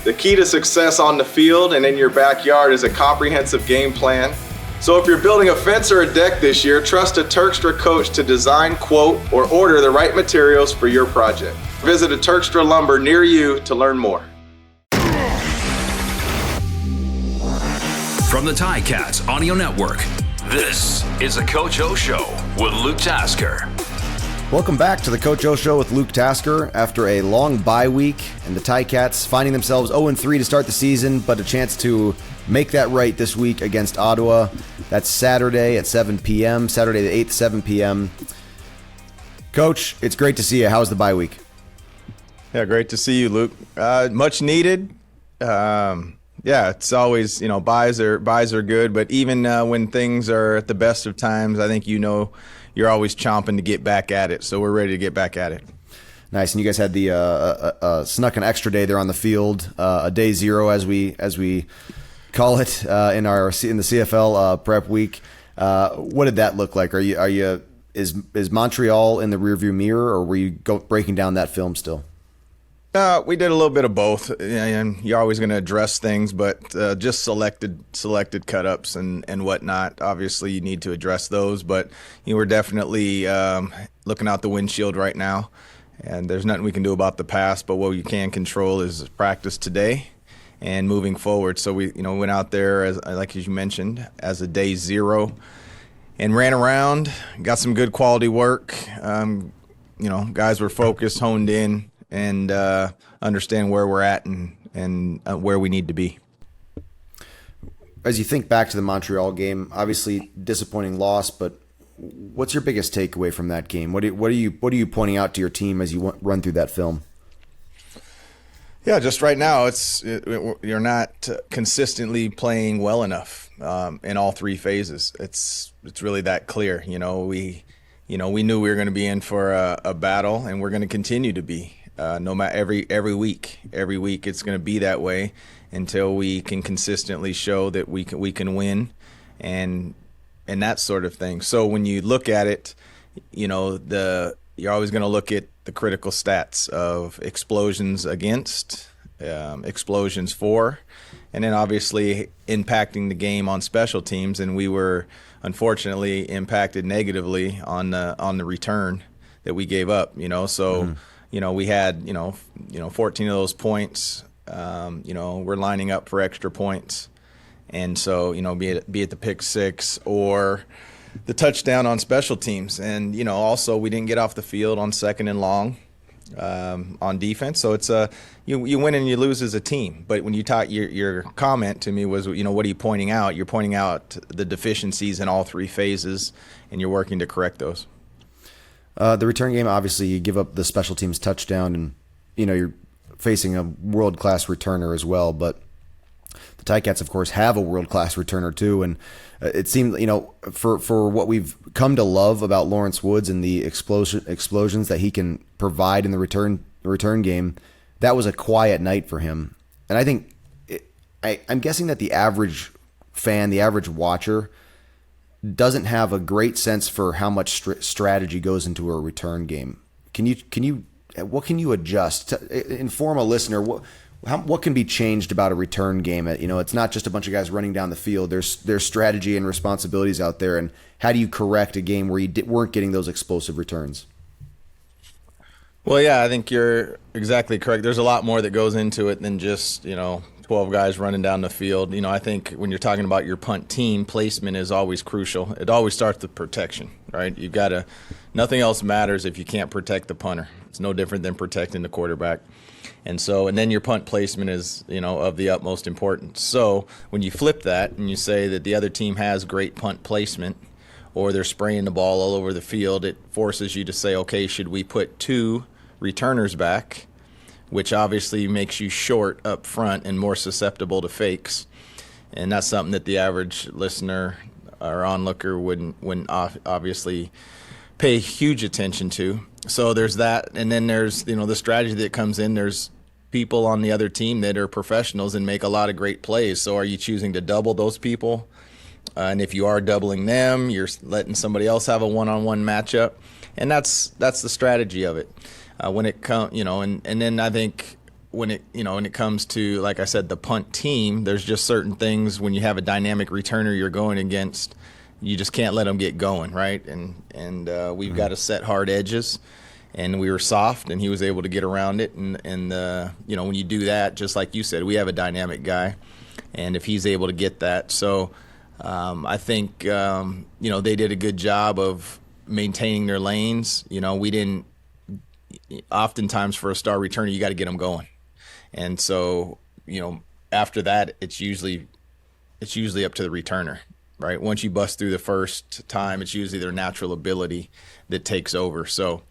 The key to success on the field and in your backyard is a comprehensive game plan. So if you're building a fence or a deck this year, trust a Turkstra coach to design, quote, or order the right materials for your project. Visit a Turkstra Lumber near you to learn more. From the Ticats Audio Network, this is the Coach O Show with Luke Tasker. Welcome back to the Coach O Show with Luke Tasker. After a long bye week and the Ticats finding themselves 0-3 to start the season, but a chance to make that right this week against Ottawa. That's Saturday at 7 p.m., Saturday the 8th, 7 p.m. Coach, it's great to see you. How's the bye week? Yeah, great to see you, Luke. Much needed. Yeah, it's always, buys are good, but even when things are at the best of times, I think you're always chomping to get back at it. So we're ready to get back at it. Nice, and you guys had the snuck an extra day there on the field, a day zero as we call it in the CFL prep week. What did that look like? Is Montreal in the rearview mirror, or were you breaking down that film still? We did a little bit of both, and you're always going to address things, but just selected cut-ups and whatnot. Obviously, you need to address those, but we're definitely looking out the windshield right now, and there's nothing we can do about the past, but what you can control is practice today and moving forward. So we went out there, as you mentioned, as a day zero and ran around, got some good quality work. Guys were focused, honed in, and understand where we're at and where we need to be. As you think back to the Montreal game, obviously disappointing loss, but what's your biggest takeaway from that game? What are you pointing out to your team as you run through that film? Yeah, just right now, you're not consistently playing well enough in all three phases. It's really that clear. We knew we were going to be in for a battle, and we're going to continue to be. No matter every week, it's going to be that way until we can consistently show that we can win, and that sort of thing. So when you look at it, you're always going to look at the critical stats of explosions against, explosions for, and then obviously impacting the game on special teams. And we were unfortunately impacted negatively on the return that we gave up. So we had 14 of those points. We're lining up for extra points, and so be it the pick six or the touchdown on special teams. And, also we didn't get off the field on second and long on defense. So it's you win and you lose as a team. But when you talk, your comment to me was, what are you pointing out? You're pointing out the deficiencies in all three phases, and you're working to correct those. The return game, obviously you give up the special teams touchdown, and, you're facing a world-class returner as well. But the Ticats, of course, have a world-class returner too, and it seemed, for what we've come to love about Lawrence Woods and the explosions that he can provide in the return game, that was a quiet night for him. And I think I'm guessing that the average fan, the average watcher, doesn't have a great sense for how much strategy goes into a return game. What can you adjust to inform a listener? What can be changed about a return game? It's not just a bunch of guys running down the field. There's strategy and responsibilities out there. And how do you correct a game where you weren't getting those explosive returns? Well, yeah, I think you're exactly correct. There's a lot more that goes into it than just, 12 guys running down the field. I think when you're talking about your punt team, placement is always crucial. It always starts with protection, right? You've got to – nothing else matters if you can't protect the punter. It's no different than protecting the quarterback. And then your punt placement is, of the utmost importance. So when you flip that and you say that the other team has great punt placement, or they're spraying the ball all over the field, it forces you to say, okay, should we put two returners back, which obviously makes you short up front and more susceptible to fakes. And that's something that the average listener or onlooker wouldn't obviously pay huge attention to. So there's that, and then there's the strategy that comes in. There's people on the other team that are professionals and make a lot of great plays. So are you choosing to double those people? And if you are doubling them, you're letting somebody else have a one-on-one matchup, and that's the strategy of it. When it comes, and then I think when it comes to, like I said, the punt team, there's just certain things when you have a dynamic returner you're going against, you just can't let them get going, right? And we've got to set hard edges, and we were soft, and he was able to get around it. And when you do that, just like you said, we have a dynamic guy, and if he's able to get that, so I think they did a good job of maintaining their lanes. We didn't. Oftentimes for a star returner, you got to get them going, and so after that, it's usually up to the returner, right? Once you bust through the first time, it's usually their natural ability that takes over. So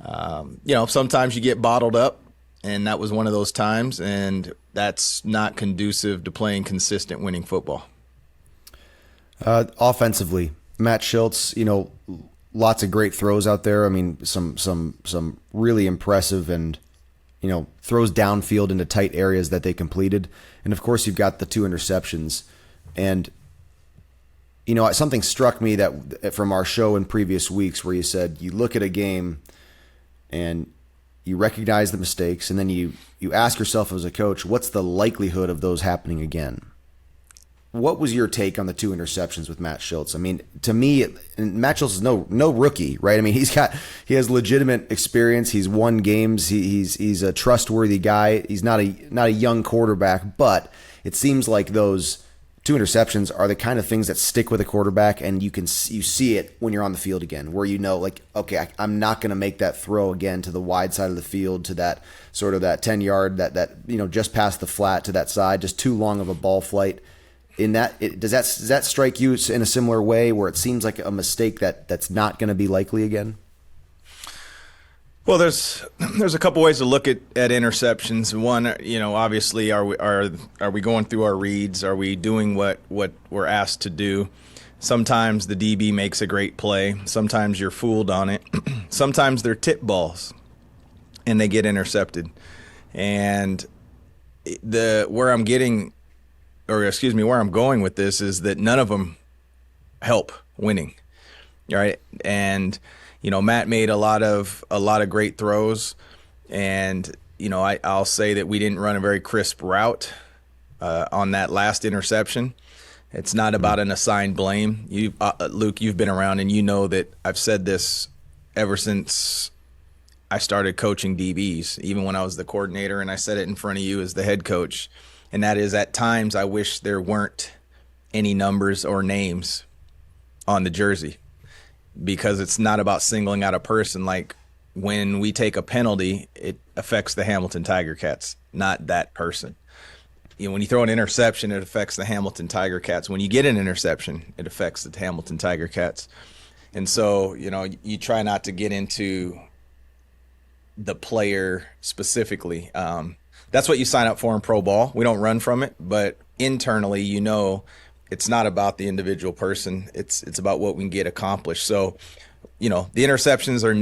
sometimes you get bottled up, and that was one of those times, and that's not conducive to playing consistent winning football. Offensively, Matt Schultz, lots of great throws out there. I mean, some really impressive and throws downfield into tight areas that they completed. And of course, you've got the 2 interceptions. And something struck me that from our show in previous weeks, where you said you look at a game and you recognize the mistakes, and then you ask yourself as a coach, what's the likelihood of those happening again? What was your take on the 2 interceptions with Matt Schultz? I mean, to me, Matt Schultz is no rookie, right? I mean, he has legitimate experience. He's won games. He's a trustworthy guy. He's not a young quarterback, but it seems like those 2 interceptions are the kind of things that stick with a quarterback, and you see it when you're on the field again, where okay, I'm not going to make that throw again to the wide side of the field, to that sort of that 10-yard that just past the flat to that side, just too long of a ball flight. Does that strike you in a similar way, where it seems like a mistake that's not going to be likely again? Well, there's a couple ways to look at interceptions. One, obviously, are we going through our reads? Are we doing what we're asked to do? Sometimes the DB makes a great play. Sometimes you're fooled on it. Sometimes they're tip balls, and they get intercepted. And where I'm going with this is that none of them help winning, right? And Matt made a lot of great throws, and I'll say that we didn't run a very crisp route on that last interception. It's not about an assigned blame. Luke, you've been around, and you know that I've said this ever since I started coaching DBs, even when I was the coordinator, and I said it in front of you as the head coach. And that is, at times, I wish there weren't any numbers or names on the jersey, because it's not about singling out a person. Like, when we take a penalty, it affects the Hamilton Tiger Cats, not that person. When you throw an interception, it affects the Hamilton Tiger Cats. When you get an interception, it affects the Hamilton Tiger Cats. And so, you try not to get into the player specifically. That's what you sign up for in pro ball. We don't run from it, but internally, it's not about the individual person. It's about what we can get accomplished. So, the interceptions are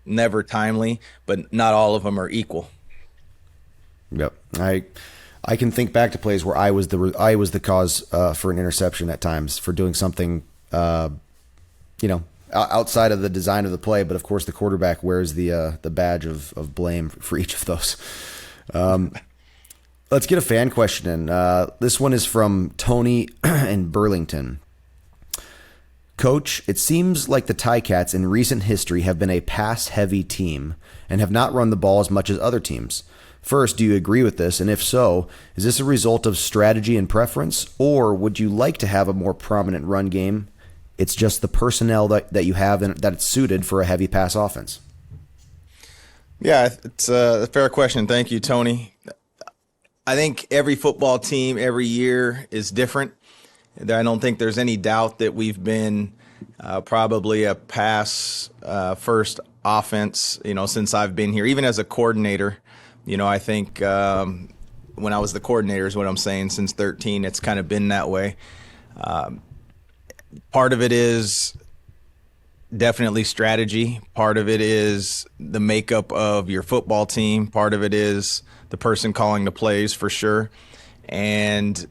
never timely, but not all of them are equal. Yep. I can think back to plays where I was the cause for an interception at times, for doing something, outside of the design of the play. But of course, the quarterback wears the badge of blame for each of those. Let's get a fan question in. This one is from Tony in Burlington. Coach, it seems like the Ticats in recent history have been a pass-heavy team and have not run the ball as much as other teams. First, do you agree with this? And if so, is this a result of strategy and preference, or would you like to have a more prominent run game? It's just the personnel that you have and that it's suited for a heavy pass offense. Yeah, it's a fair question. Thank you, Tony. I think every football team every year is different. I don't think there's any doubt that we've been probably a pass first offense, since I've been here, even as a coordinator. I think when I was the coordinator is what I'm saying, since 2013, it's kind of been that way. Part of it is definitely strategy. Part of it is the makeup of your football team. Part of it is the person calling the plays, for sure. And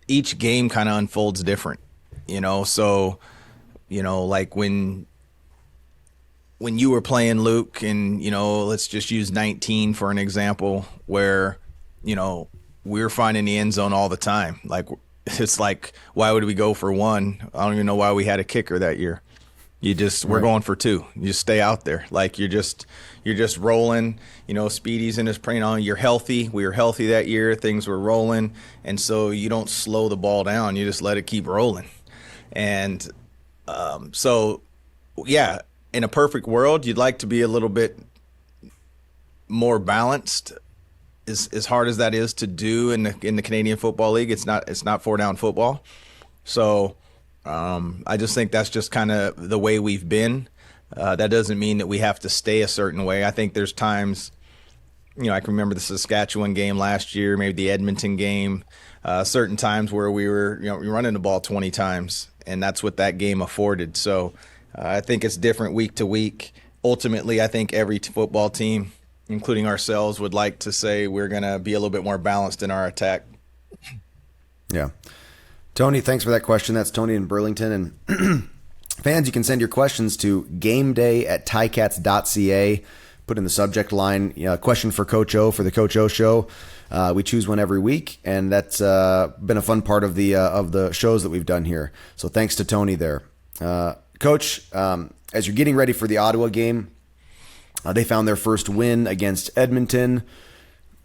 each game kind of unfolds different, so, like when when you were playing, Luke, and, let's just use 19 for an example, where, we were finding the end zone all the time. Like, it's like, why would we go for one? I don't even know why we had a kicker that year. We're going for two. You just stay out there. Like, you're just rolling. Speedy's in his, you're healthy. We were healthy that year. Things were rolling. And so you don't slow the ball down. You just let it keep rolling. And so, yeah, in a perfect world, you'd like to be a little bit more balanced. As hard as that is to do in the Canadian Football League, it's not 4-down football. So I just think that's just kind of the way we've been. That doesn't mean that we have to stay a certain way. I think there's times, I can remember the Saskatchewan game last year, maybe the Edmonton game, certain times where we were, running the ball 20 times, and that's what that game afforded. So I think it's different week to week. Ultimately, I think every football team, including ourselves, would like to say we're going to be a little bit more balanced in our attack. Yeah. Tony, thanks for that question. That's Tony in Burlington. And fans, you can send your questions to gameday@ticats.ca. Put in the subject line, question for Coach O for the Coach O Show. We choose one every week, and that's been a fun part of the shows that we've done here. So thanks to Tony there. Coach, as you're getting ready for the Ottawa game, they found their first win against Edmonton.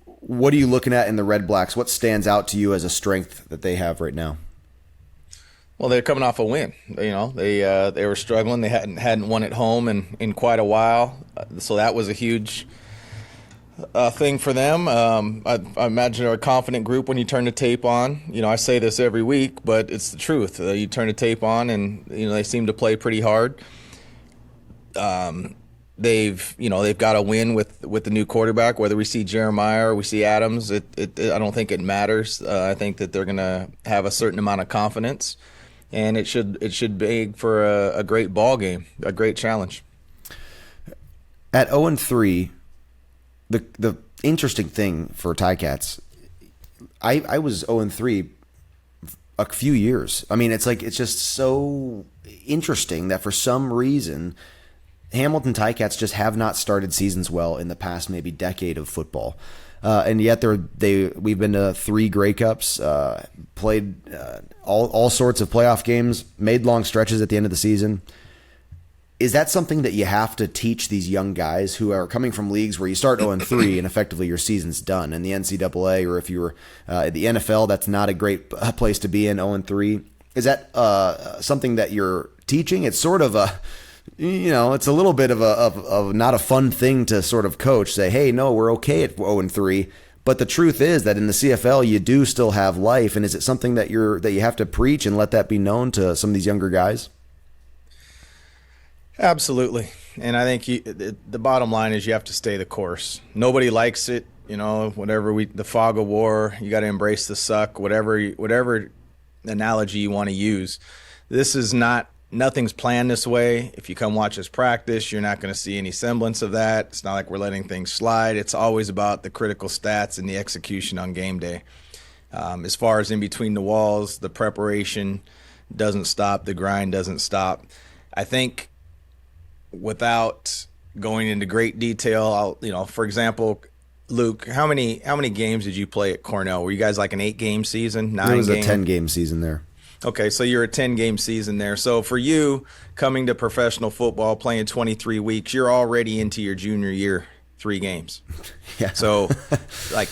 What are you looking at in the Redblacks? What stands out to you as a strength that they have right now? Well, they're coming off a win. They were struggling. They hadn't won at home in quite a while, so that was a huge thing for them. I imagine they're a confident group when you turn the tape on. I say this every week, but it's the truth. You turn the tape on, and they seem to play pretty hard. They've got a win with the new quarterback. Whether we see Jeremiah or we see Adams, I don't think it matters. I think that they're going to have a certain amount of confidence, and it should beg for a great ball game, a great challenge. At 0-3, the interesting thing for Ticats, I was 0-3 a few years. I mean, it's just so interesting that for some reason Hamilton Ticats just have not started seasons well in the past maybe decade of football. And yet we've been to 3 Grey Cups, played all sorts of playoff games, made long stretches at the end of the season. Is that something that you have to teach these young guys who are coming from leagues where you start 0-3 and effectively your season's done? In the NCAA, or if you were at the NFL, that's not a great place to be in 0-3. Is that something that you're teaching? It's sort of it's a little bit of not a fun thing to sort of coach, say, hey, no, we're okay at 0-3. But the truth is that in the CFL, you do still have life. And is it something that you have to preach and let that be known to some of these younger guys? Absolutely. And I think the bottom line is you have to stay the course. Nobody likes it. The fog of war, you got to embrace the suck, whatever analogy you want to use. This is nothing's planned this way. If you come watch us practice, you're not going to see any semblance of that. It's not like we're letting things slide. It's always about the critical stats and the execution on game day. As far as in between the walls, the preparation doesn't stop. The grind doesn't stop. I think without going into great detail, for example, Luke, how many games did you play at Cornell? Were you guys like an 8-game season, 9 games? It was a 10-game season there. Okay, so you're a 10-game season there. So for you, coming to professional football, playing 23 weeks, you're already into your junior year, 3 games. Yeah. So,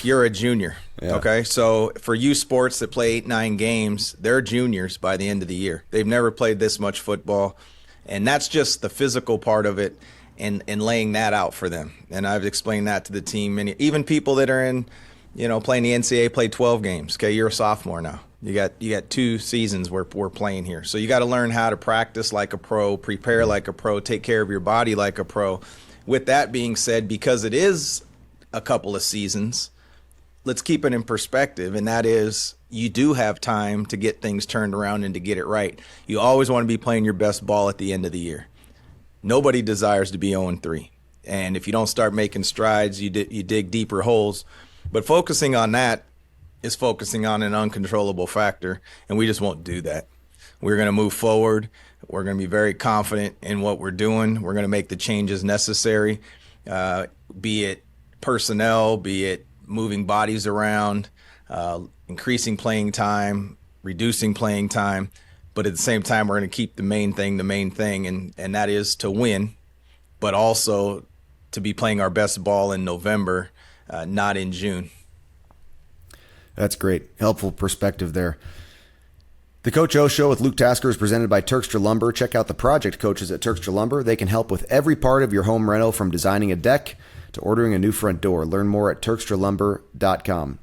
you're a junior, yeah. Okay? So for you sports that play 8-9 games, they're juniors by the end of the year. They've never played this much football, and that's just the physical part of it and laying that out for them. And I've explained that to the team. And even people that are in, playing the NCAA play 12 games. Okay, you're a sophomore now. You got 2 seasons we're playing here. So you got to learn how to practice like a pro, prepare like a pro, take care of your body like a pro. With that being said, because it is a couple of seasons, let's keep it in perspective, and that is you do have time to get things turned around and to get it right. You always want to be playing your best ball at the end of the year. Nobody desires to be 0-3. And if you don't start making strides, you dig deeper holes. But focusing on that is focusing on an uncontrollable factor, and we just won't do that. We're going to move forward. We're going to be very confident in what we're doing. We're going to make the changes necessary, be it personnel, be it moving bodies around, increasing playing time, reducing playing time. But at the same time, we're going to keep the main thing, and that is to win, but also to be playing our best ball in November, not in June. That's great. Helpful perspective there. The Coach O Show with Luke Tasker is presented by Turkstra Lumber. Check out the project coaches at Turkstra Lumber. They can help with every part of your home reno, from designing a deck to ordering a new front door. Learn more at TurkstraLumber.com.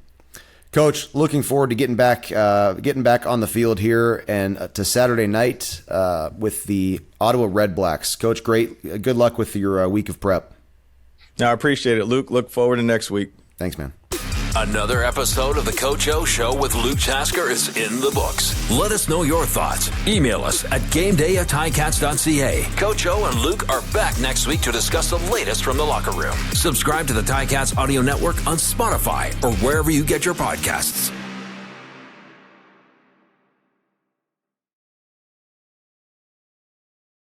Coach, looking forward to getting back on the field here and to Saturday night with the Ottawa Redblacks. Coach, great. Good luck with your week of prep. I appreciate it, Luke. Look forward to next week. Thanks, man. Another episode of the Coach O Show with Luke Tasker is in the books. Let us know your thoughts. Email us at gameday@ticats.ca. Coach O and Luke are back next week to discuss the latest from the locker room. Subscribe to the Ticats Audio Network on Spotify or wherever you get your podcasts.